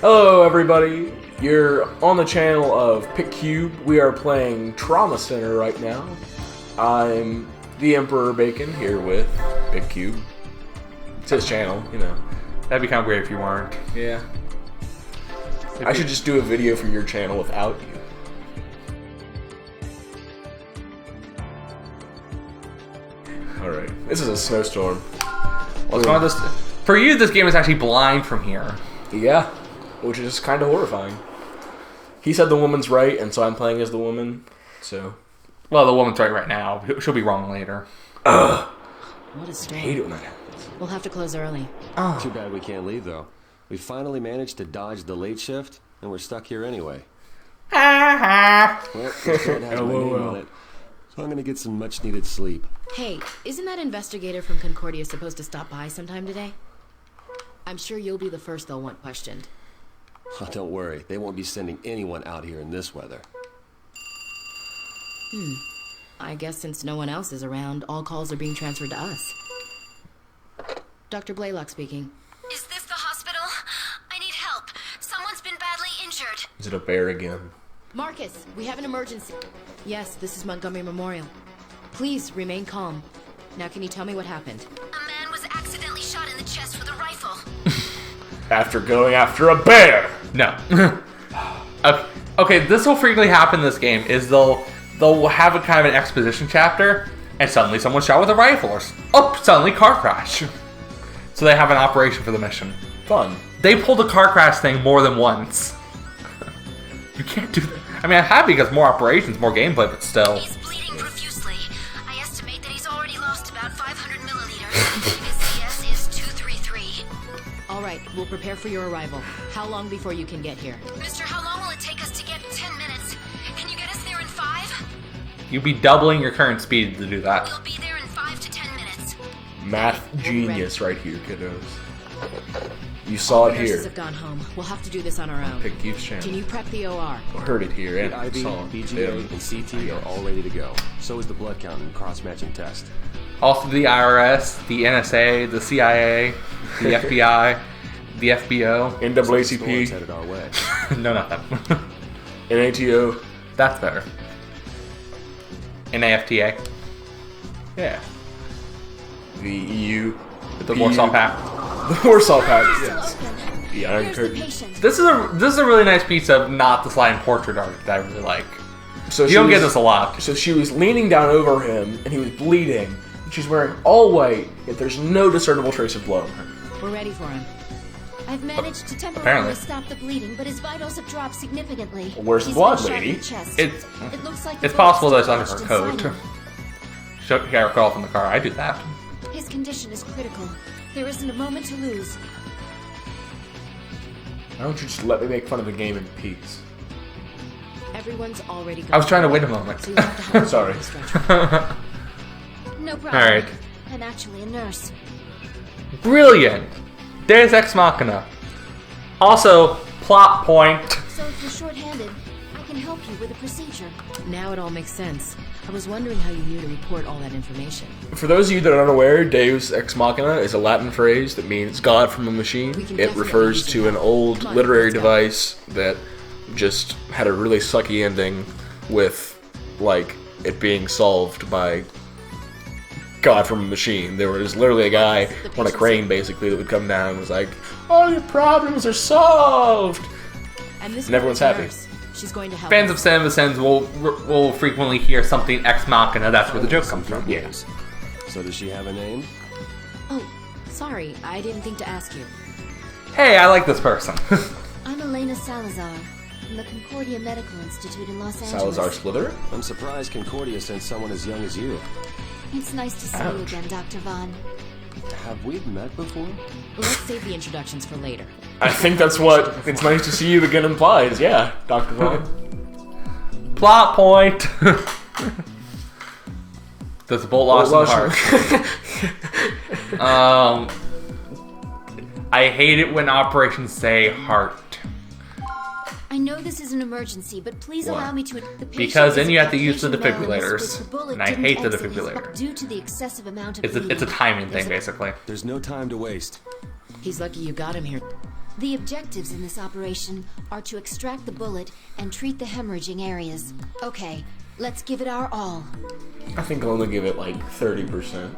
Hello everybody, you're on the channel of Pikcube. We are playing Trauma Center right now. I'm the Emperor Bacon here with Pikcube. It's his channel, you know. That'd be kind of weird if you weren't. Yeah. I should just do a video for your channel without you. Alright, this is a snowstorm. For you, this game is actually blind from here. Yeah. Which is kind of horrifying. He said the woman's right, and so I'm playing as the woman, so... Well, the woman's right now. She'll be wrong later. Ugh. What a I storm. hate it when that happens. We'll have to close early. Oh. Too bad we can't leave, though. We finally managed to dodge the late shift, and we're stuck here anyway. Well, this bed has my name on it, so I'm gonna get some much-needed sleep. Hey, isn't that investigator from Concordia supposed to stop by sometime today? I'm sure you'll be the first they'll want questioned. Oh, don't worry, they won't be sending anyone out here in this weather. I guess since no one else is around, all calls are being transferred to us. Dr. Blaylock speaking. Is this the hospital? I need help. Someone's been badly injured. Is it a bear again? Marcus, we have an emergency. Yes, this is Montgomery Memorial. Please remain calm. Now can you tell me what happened? A man was accidentally shot in the chest with a rifle. After going after a bear! No. Okay, this will frequently happen in this game, is they'll have a kind of an exposition chapter, and suddenly someone's shot with a rifle, or suddenly car crash. So they have an operation for the mission. Fun. They pulled the car crash thing more than once. You can't do that. I mean, I'm happy because more operations, more gameplay, but still. He's bleeding profusely. I estimate that he's already lost about 500 milliliters. His CS is 233. All right, we'll prepare for your arrival. How long before you can get here? Mister, how long will it take us to get? 10 minutes. Can you get us there in 5? You'd be doubling your current speed to do that. We'll be there in 5 to 10 minutes. Math genius right here, kiddos. You saw it Nurses here. have gone home. We'll have to do this on our own. Pikcube's Can channel. you prep the OR? Heard it here and The IV, saw it. BGA, and CT are all ready to go. So is the blood count and cross-matching test. Also the IRS, the NSA, the CIA, the FBI, the FBO. So the storm's NAACP, headed our way. No, not that. NATO. That's better. NAFTA. Yeah. The EU. The Warsaw Pact. The Warsaw Pact, yes. The Iron Here's the Curtain. patient. This is a really nice piece of not the slide and portrait art that I really like. So You she don't get was- this a lot. So she was leaning down over him, and he was bleeding. And she's wearing all white, yet there's no discernible trace of blood on her. We're ready for him. I've managed to Apparently. temporarily stop the bleeding, but his vitals have dropped significantly. Where's the He's blood, been shot in lady? the chest. It's It looks like it's the possible bullet's that it's under her lodged coat. inside him. Show her from the car. I do that. His condition is critical. There isn't a moment to lose. Why don't you just let me make fun of the game in peace? Everyone's already gone. I was trying to wait a moment. So you have to help us Sorry. with the stretcher. No problem. All right. I'm actually a nurse. Brilliant. Deus Ex Machina. Also, plot point. So if you're short-handed, I can help you with a procedure. Now it all makes sense. I was wondering how you knew to report all that information. For those of you that are unaware, Deus Ex Machina is a Latin phrase that means God from a machine. We can It definitely refers use to it. an old Come on, literary let's go. device that just had a really sucky ending with, like, it being solved by God from a machine. There was literally a guy on a crane, basically, that would come down and was like, all your problems are solved! And this And everyone's woman's a happy. nurse. She's going to help Fans us. of Cinema Sins will frequently hear something Ex Machina. That's where the joke comes from. Yes. So does she have a name? Oh, sorry. I didn't think to ask you. Hey, I like this person. I'm Elena Salazar from the Concordia Medical Institute in Los Angeles. Salazar Slither? I'm surprised Concordia sent someone as young as you. It's nice to see you Ouch. again, Dr. Vaughn. Have we met before? Let's save the introductions for later. I think that's what it's nice to see you again implies. Yeah, Dr. Vaughn. Plot point. Does the bolt lost in the heart? I hate it when operations say heart. I know that this is an emergency, but please Why? allow me to. The Because then patient you have to is use the in patient defibrillators, malleus, the bullet and I didn't hate the exit his defibrillator. bu- due to the excessive amount of It's a bleeding. timing thing, basically. There's no time to waste. He's lucky you got him here. The objectives in this operation are to extract the bullet and treat the hemorrhaging areas. Okay, let's give it our all. I think I'll only give it like 30%.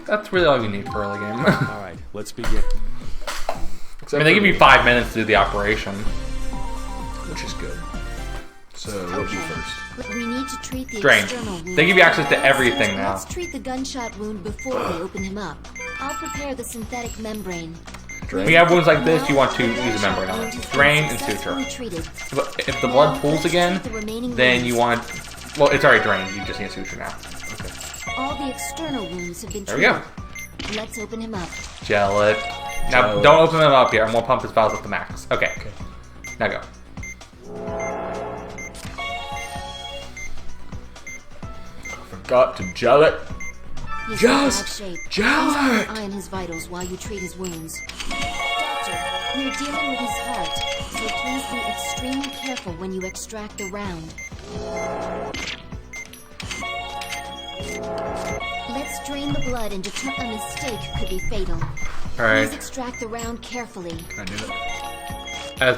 That's really all you need for early game. All right, let's begin. I mean, they give you 5 minutes to do the operation. Which is good. So, what do you first? We need to treat the Strange. external wound. They give you access to everything now. Let's treat the gunshot wound before we open him up. I'll prepare the synthetic membrane. When you have wounds like this, you want to use a membrane on it. Drain and suture. If the blood pools again, then you want... Well, it's already drained. You just need a suture now. All the external wounds have been There we treated. go. Let's open him up. Gel it. Now, don't open them up here. I'm going to pump his valves up to max. Okay. Now go. Forgot to gel it. He's Just in bad shape. gel Please keep it. an eye on his vitals while you treat his wounds. Doctor, we're dealing with his heart, so please be extremely careful when you extract the round. Let's drain the blood and determine a mistake could be fatal. Alright. Please extract the round carefully. Can I do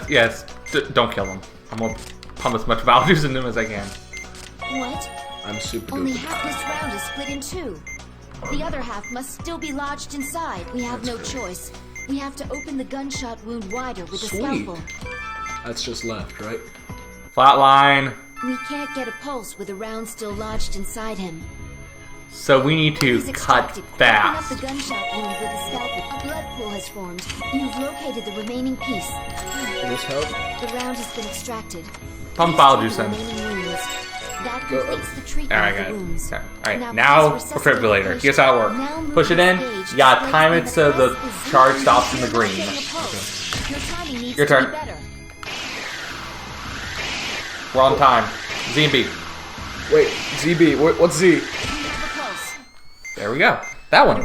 it? Yes. Don't kill him. I'm going to pump as much valve juice into him as I can. What? I'm super Only duper. half this round is split in two. The other half must still be lodged inside. We have no choice. We have to open the gunshot wound wider with a Sweet. scalpel. That's just left, right? Flatline. We can't get a pulse with the round still lodged inside him. So we need to Please cut extract it. fast. Open up the gunshot wound with a scalpel. A blood pool has formed. You've located the remaining piece. Will this help? The round has been extracted. Pump Please valve treat juice the in. remaining wounds. That Go. completes the treatment Alright, of got the it. wounds. Alright, now please resuscitate the defibrillator. patient. Here's how it Now works. move Push it the in. gauge You gotta to time it place so the the pulse charge is stops in the zero green. getting a pulse. Your timing needs Your to turn. be better. We're on time. Z and B. Wait, ZB. What's Z? We have a pulse. There we go. That one.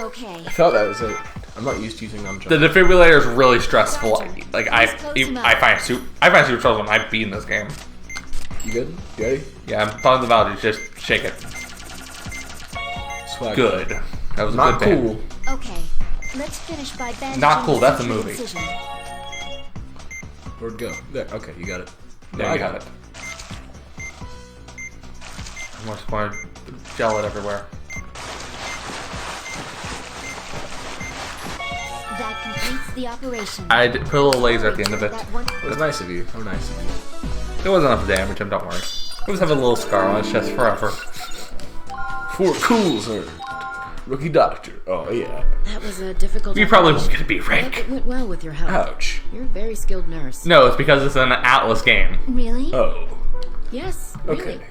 Okay. I thought that was it. I'm not used to using them. The defibrillator is really stressful. Doctor, Like please close him up. I find super stressful when I beat in this game. You good? You ready? Yeah, I'm talking about it. Just shake it. Swag. Good. That was a Not good band. cool. Okay. Let's finish by bandaging Not cool, the that's a central movie. incision. Where'd it go? There. Okay, you got it. There I you got have it. I'm just going to gel it everywhere. That completes the operation. I did put a little laser at the end of it. That one- It was nice of you. How nice of you. It wasn't enough damage, don't worry. It was having a little scar on his chest forever. For cool, sir. Rookie doctor. Oh, yeah. That was a difficult You probably won't operation. get to be But rank. it went well with your help. Ouch. You're a very skilled nurse. No, it's because it's an Atlas game. Really? Oh. Yes, really. Okay.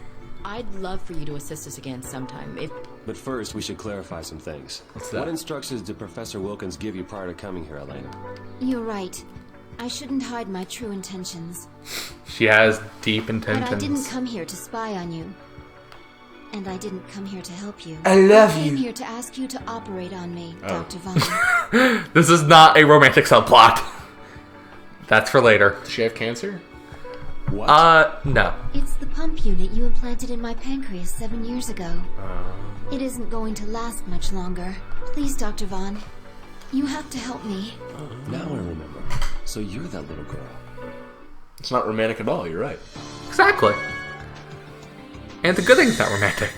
I'd love for you to assist us again sometime. If But first, we should clarify some things. What's that? What instructions did Professor Wilkins give you prior to coming here, Elena? You're right. I shouldn't hide my true intentions. She has deep But I didn't intentions. come here to spy on you. And I didn't come here to help you. I love I came you. here to ask you to operate on me, Oh. Dr. Vaughn. This is not a romantic subplot. That's for later. Does she have cancer? What? No. It's the pump unit you implanted in my pancreas 7 years ago. It isn't going to last much longer. Please, Dr. Vaughn. You have to help me. Now I remember. So you're that little girl. It's not romantic at all. You're right. Exactly. And the good thing's not romantic.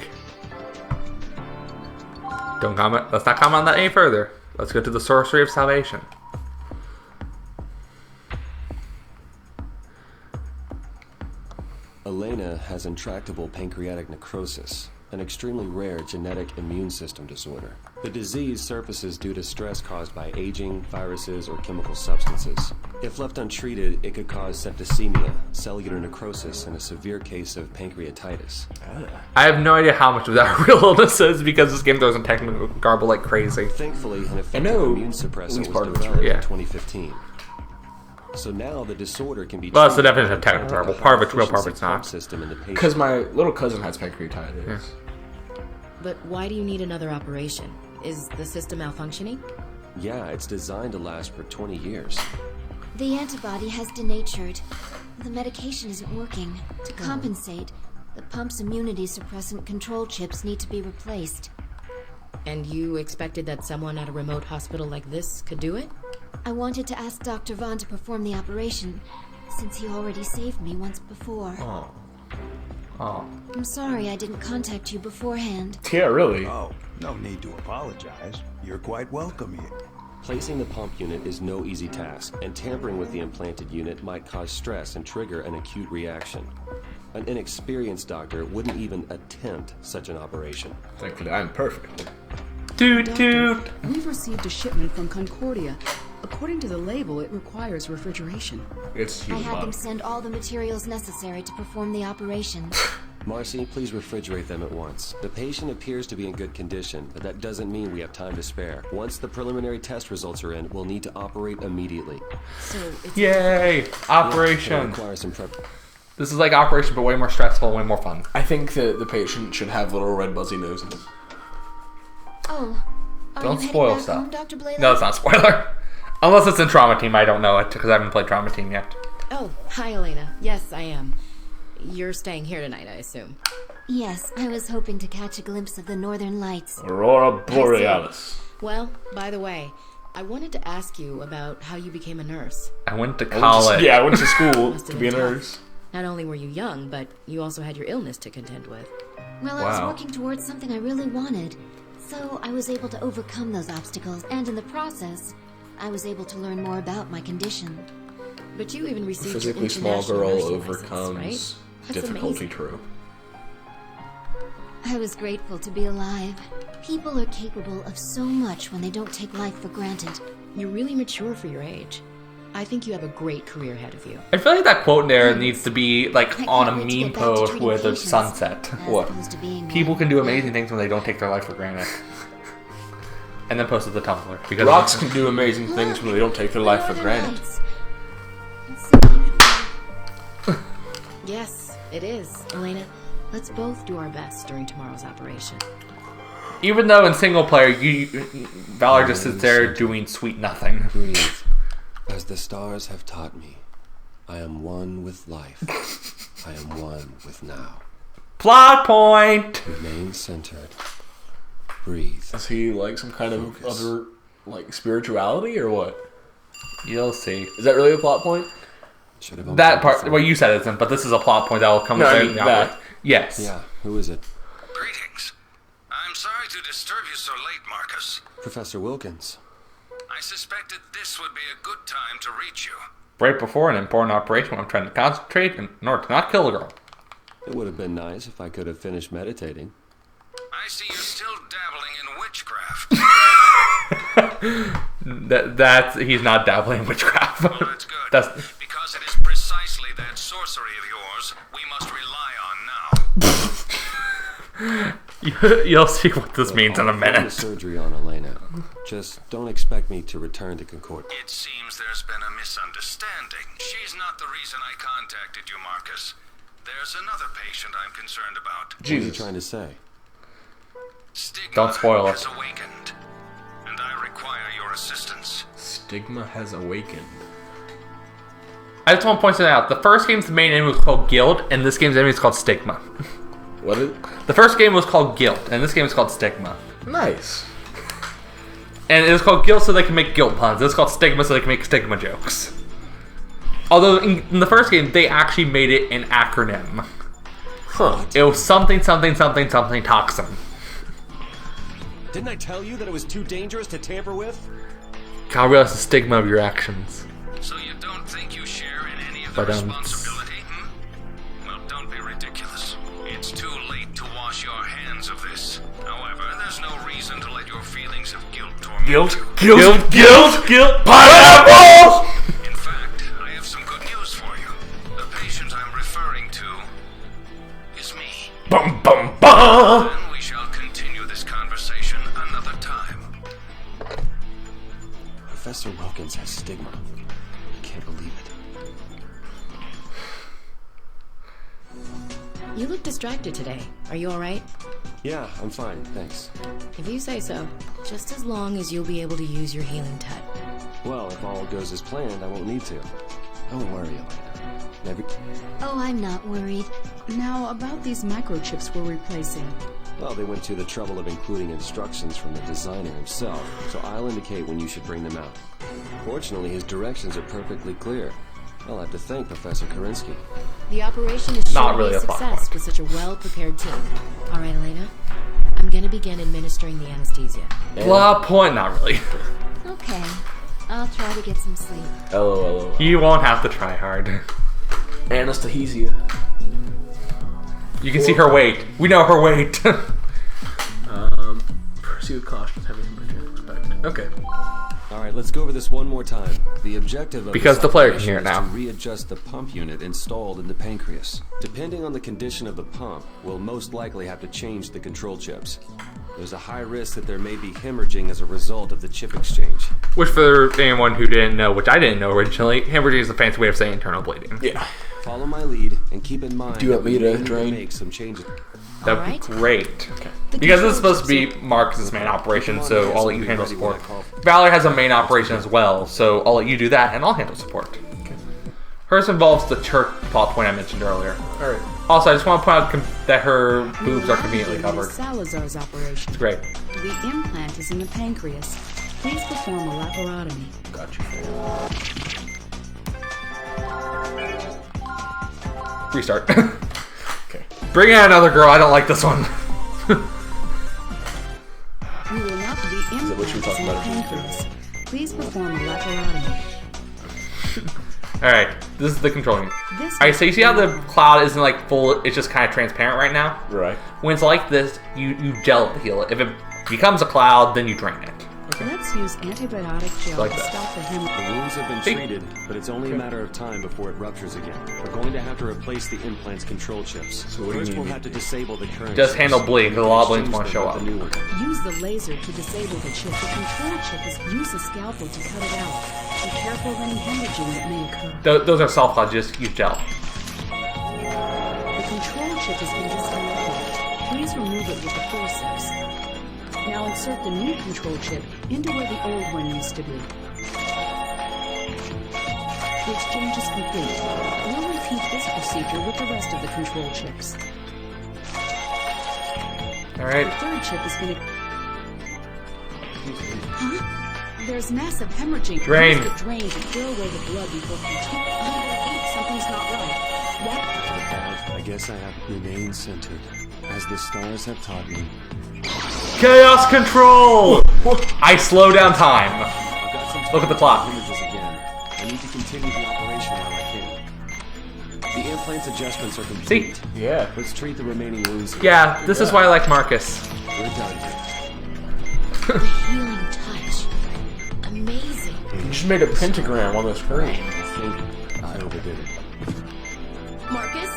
Don't comment. Let's not comment on that any further. Let's go to the sorcery of salvation. Elena has intractable pancreatic necrosis, an extremely rare genetic immune system disorder. The disease surfaces due to stress caused by aging, viruses, or chemical substances. If left untreated, it could cause septicemia, cellular necrosis, and a severe case of pancreatitis. I have no idea how much of that real illness is because this game throws in technical garble like crazy. Thankfully, an effective know immune at suppressant least was part of it's developed real. in Yeah. 2015. So now the disorder can be Well, that's the treated definition of by technical a garble. Part of it's real, part of high-efficiency it's not. pump system in the patient. Because my little cousin has pancreatitis. But why do you need another operation? Is the system malfunctioning? Yeah, it's designed to last for 20 years. The antibody has denatured. The medication isn't working. To compensate, the pump's immunity suppressant control chips need to be replaced. And you expected that someone at a remote hospital like this could do it? I wanted to ask Dr. Vaughn to perform the operation, since he already saved me once before. Oh. Oh. I'm sorry I didn't contact you beforehand. Yeah, really. Oh, no need to apologize. You're quite welcome here. Placing the pump unit is no easy task, and tampering with the implanted unit might cause stress and trigger an acute reaction. An inexperienced doctor wouldn't even attempt such an operation. Thankfully, I'm perfect. Toot toot. We've received a shipment from Concordia. According to the label, it requires refrigeration. It's I human had them blood. send all the materials necessary to perform the operation. Marcy, please refrigerate them at once. The patient appears to be in good condition, but that doesn't mean we have time to spare. Once the preliminary test results are in, we'll need to operate immediately. So it's Yay! It'll Operation. require some prep. This is like Operation, but way more stressful, way more fun. I think that the patient should have little red buzzy noses. Oh, are Don't you spoil heading back stuff. home, Dr. Blaylock? No, it's not a spoiler. Unless it's in Trauma Team, I don't know it because I haven't played Trauma Team yet. Oh, hi, Elena. Yes, I am. You're staying here tonight, I assume. Yes, I was hoping to catch a glimpse of the northern lights. Aurora Borealis. Well, by the way, I wanted to ask you about how you became a nurse. I went to college. Yeah, I went to school Must have to be a been tough. nurse. Not only were you young, but you also had your illness to contend with. Well, I was Wow. working towards something I really wanted, so I was able to overcome those obstacles, and in the process, I was able to learn more about my condition. But you even A received your physically small international girl nursing overcomes license, right? That's difficulty. amazing. True. I was grateful to be alive. People are capable of so much when they don't take life for granted. You're really mature for your age. I think you have a great career ahead of you. I feel like that quote there needs to be like I on a can't wait to meme get back to post treating with a patients, sunset. as What? opposed to being People one. can do amazing things when they don't take their life for granted. And then post it to Tumblr. Because Rocks can do amazing things when they don't take their life for Northern granted. Lights. It's so beautiful. Yes, it is. Elena, let's both do our best during tomorrow's operation. Even though in single player, Valor just sits there doing sweet nothing. Breathe. As the stars have taught me, I am one with life. I am one with now. Plot point! Remain centered. Breathe. Is he like some kind of Focus. other like spirituality or what? You'll see. Is that really a plot point? Should have That part, before. well, you said it isn't, but this is a plot point that will come No, I later mean in the that. outlet. Yes. Yeah, who is it? Greetings. I'm sorry to disturb you so late, Marcus. Professor Wilkins. I suspected this would be a good time to reach you. Right before an important operation, I'm trying to concentrate in order to not kill the girl. It would have been nice if I could have finished meditating. I see you're still dabbling in witchcraft. That's he's not dabbling in witchcraft. Well, that's good. That's Because it is precisely that sorcery of yours we must rely on now. you'll see what this means in a I'll perform the minute. surgery on Elena. Just don't expect me to return to Concord. It seems there's been a misunderstanding. She's not the reason I contacted you, Marcus. There's another patient I'm concerned about. What are you Jesus. trying to say? Stigma Don't spoil it. has awakened, and I require your assistance. Stigma has awakened. I just want to point something out. The first game's main enemy was called Guild, and this game's enemy is called Stigma. What is The first game was called Guild, and this game is called Stigma. nice? And it was called Guild so they can make guilt puns. This is called Stigma so they can make stigma jokes. Although in the first game, they actually made it an acronym. Huh. It was something, something, something, something toxin. Didn't I tell you that it was too dangerous to tamper with? God, realize the stigma of your actions. So you don't think you share in any of the But, responsibility, Well, don't be ridiculous. It's too late to wash your hands of this. However, there's no reason to let your feelings of guilt torment you. Guilt, pineapple! In fact, I have some good news for you. The patient I'm referring to is me. Bum bum bum. And we shall continue this conversation another time. Professor Wilkins has stigma. I can't believe it. You look distracted today. Are you alright? Yeah, I'm fine, thanks. If you say so. Just as long as you'll be able to use your healing touch. Well, if all goes as planned, I won't need to. Don't worry, Elena. Oh, I'm not worried. Now, about these microchips we're replacing. Well, they went to the trouble of including instructions from the designer himself, so I'll indicate when you should bring them out. Fortunately, his directions are perfectly clear. I'll have to thank Professor Karinsky. The operation is Not surely really a a plot success point. with such a well-prepared team. All right, Elena. I'm gonna begin administering the anesthesia. Plot point, not really. Okay. I'll try to get some sleep. LOL. You won't have to try hard. Anesthesia. You can see her weight. We know her weight. Proceed with caution. Heavy temperature. Okay. Alright, let's go over this one more time. The objective of Because this the player can operation hear it is now. to readjust the pump unit installed in the pancreas. Depending on the condition of the pump, we'll most likely have to change the control chips. There's a high risk that there may be hemorrhaging as a result of the chip exchange. Which, for anyone who didn't know, which I didn't know originally, hemorrhaging is a fancy way of saying internal bleeding. Yeah. Follow my lead and keep in mind Do you want me that we to may need drain? make some changes. That'd Alright. be great. Okay. Because this is supposed to be Marcus's main operation, so I'll let you handle support. Valerie has a main operation as well, so I'll let you do that, and I'll handle support. Okay. Hers involves the church plot point I mentioned earlier. All right. Also, I just want to point out that her boobs are Now conveniently beginning covered. Salazar's operation. It's great. The implant is in the pancreas. Please perform a laparotomy. Got you. Restart. Okay. Bring in another girl. I don't like this one. We will not be that what you were implants in talking the about? pancreas. Please perform a laparotomy. Alright, this is the controlling. This Alright, so you see how the cloud isn't like full, it's just kind of transparent right now? Right. When it's like this, you gel it to heal it. If it becomes a cloud, then you drain it. Let's use antibiotic gel Like to that. stop the hemorrhage. The wounds have been Hey. treated, but it's only a matter of time before it ruptures again. We're going to have to replace the implant's control chips. So what do you First, need we'll me have to to disable the current Just chips. handle bleeding, 'cause a lot of bleedings Exchange wanna them show with up. the new one. Use the laser to disable the chip. The control chip is use a scalpel to cut it out. Be careful of any hemorrhaging that may occur. Those are soft clouds, just use gel. The control chip has been disconnected. Please remove it with the forceps. Now insert the new control chip into where the old one used to be. The exchange is complete. We'll repeat this procedure with the rest of the control chips. The Alright. third chip is going to... Huh? There's massive hemorrhaging. Drain. Use the drain to clear away the blood before continuing. Something's not right. What? I guess I have remained centered, as the stars have taught me. Chaos control! I slow down time. I've got some Look at the clock. images again. I need to continue the operation while I can. The implant's adjustments are complete. See? Yeah. Let's treat the remaining wounds. Yeah, this is why I like Marcus. We're done here. The healing touch. Amazing. You just made a pentagram on the screen. I think I overdid it. Marcus?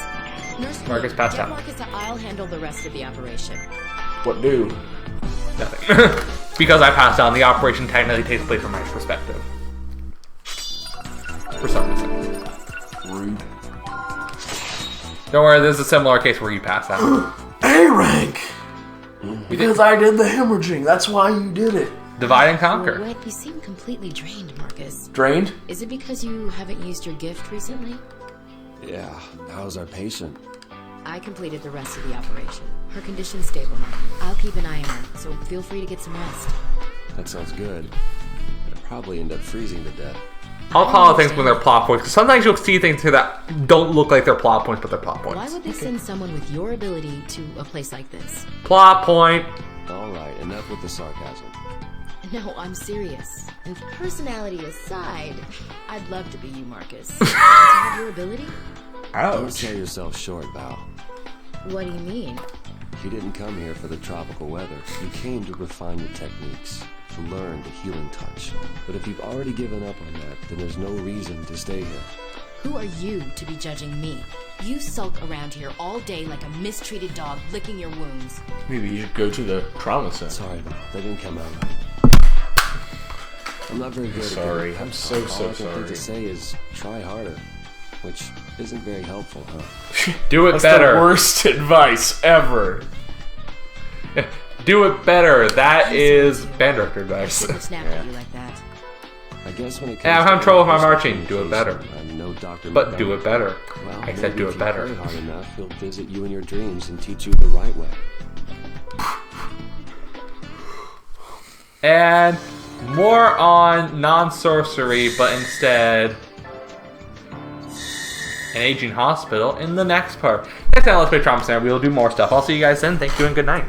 Nurse Marcus Lee, passed get out. Marcus, I'll handle the rest of the operation. What do? Nothing. Because I passed on, the operation technically takes place from my perspective. For some reason. Rude. Don't worry, there's a similar case where you pass out. A rank. Because I did the hemorrhaging. That's why you did it. Divide and conquer. Wait, you seem completely drained, Marcus. Drained? Is it because you haven't used your gift recently? Yeah, how's our patient? I completed the rest of the operation. Her condition's stable now. I'll keep an eye on her, so feel free to get some rest. That sounds good. I'd probably end up freezing to death. I'll call out things when they're plot points, because sometimes you'll see things here that don't look like they're plot points, but they're plot Why points. would they send someone with your ability to a place like this? Plot point. Alright, enough with the sarcasm. No, I'm serious. And personality aside, I'd love to be you, Marcus. To have your ability? Don't sell yourself short, Val. What do you mean? You didn't come here for the tropical weather. You came to refine your techniques, to learn the healing touch. But if you've already given up on that, then there's no reason to stay here. Who are you to be judging me? You sulk around here all day like a mistreated dog licking your wounds. Maybe you should go to the trauma center. Sorry, Val. They didn't come out right. I'm not very good at Sorry. getting I'm pep so, talk. so All I can think sorry. to say is try harder, which isn't very helpful, huh? Do it That's better. the worst advice ever. Do it better. That is band director advice. Shouldn't snap at you like that. I guess when it comes Yeah, I'm to having trouble with my interpersonal marching. Do it better. communication, I'm no Dr. But do McGonagall. it better. Well, I said maybe do if it you better. pray hard enough, he'll visit you in your dreams and teach you the right way. And more on non-sorcery, but instead an aging hospital in the next part. Next time, Let's Play Trauma Center. We will do more stuff. I'll see you guys then. Thank you and good night.